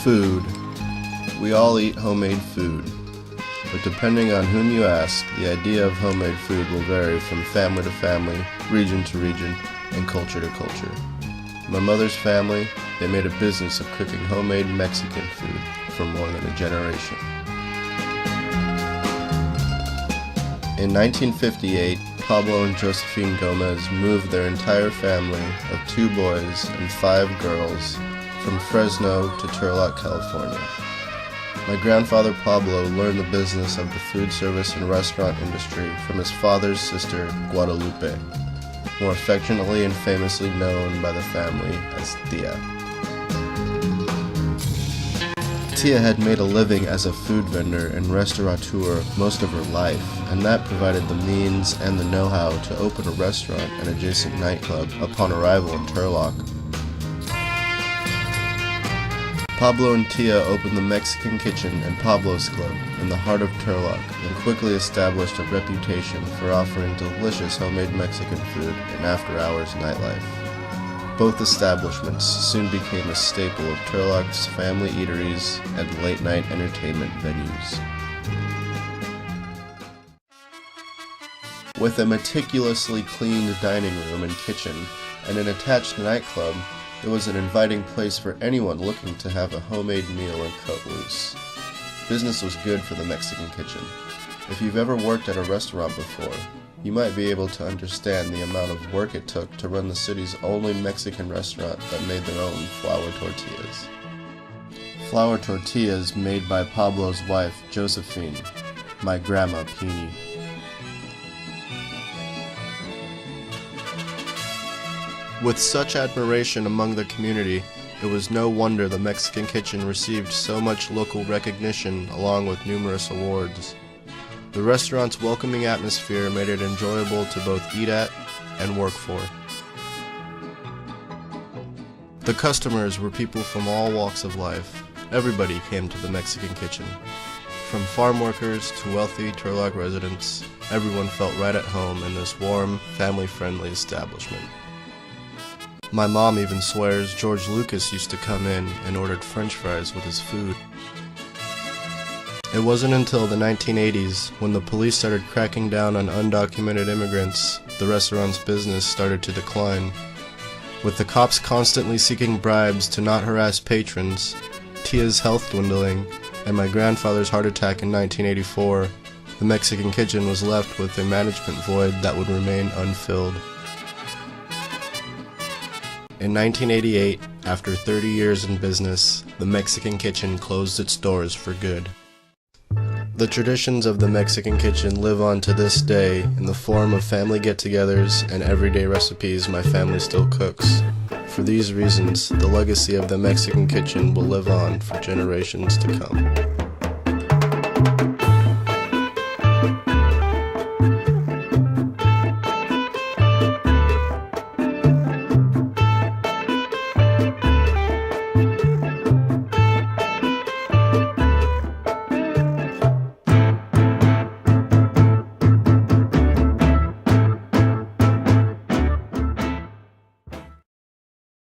Food. We all eat homemade food, but depending on whom you ask, the idea of homemade food will vary from family to family, region to region, and culture to culture. My mother's family, they made a business of cooking homemade Mexican food for more than a generation. In 1958, Pablo and Josephine Gomez moved their entire family of 2 boys and 5 girls from Fresno to Turlock, California. My grandfather Pablo learned the business of the food service and restaurant industry from his father's sister, Guadalupe, more affectionately and famously known by the family as Tia. Tia had made a living as a food vendor and restaurateur most of her life, and that provided the means and the know-how to open a restaurant and adjacent nightclub upon arrival in Turlock. Pablo and Tia opened the Mexican Kitchen and Pablo's Club in the heart of Turlock and quickly established a reputation for offering delicious homemade Mexican food and after-hours nightlife. Both establishments soon became a staple of Turlock's family eateries and late-night entertainment venues. With a meticulously cleaned dining room and kitchen and an attached nightclub, it was an inviting place for anyone looking to have a homemade meal and cut loose. Business was good for the Mexican Kitchen. If you've ever worked at a restaurant before, you might be able to understand the amount of work it took to run the city's only Mexican restaurant that made their own flour tortillas. Flour tortillas made by Pablo's wife, Josephine, my grandma, Peony. With such admiration among the community, it was no wonder the Mexican Kitchen received so much local recognition along with numerous awards. The restaurant's welcoming atmosphere made it enjoyable to both eat at and work for. The customers were people from all walks of life. Everybody came to the Mexican Kitchen. From farm workers to wealthy Turlock residents, everyone felt right at home in this warm, family-friendly establishment. My mom even swears George Lucas used to come in and ordered French fries with his food. It wasn't until the 1980s, when the police started cracking down on undocumented immigrants, the restaurant's business started to decline. With the cops constantly seeking bribes to not harass patrons, Tia's health dwindling, and my grandfather's heart attack in 1984, the Mexican Kitchen was left with a management void that would remain unfilled. In 1988, after 30 years in business, the Mexican Kitchen closed its doors for good. The traditions of the Mexican Kitchen live on to this day in the form of family get-togethers and everyday recipes my family still cooks. For these reasons, the legacy of the Mexican Kitchen will live on for generations to come.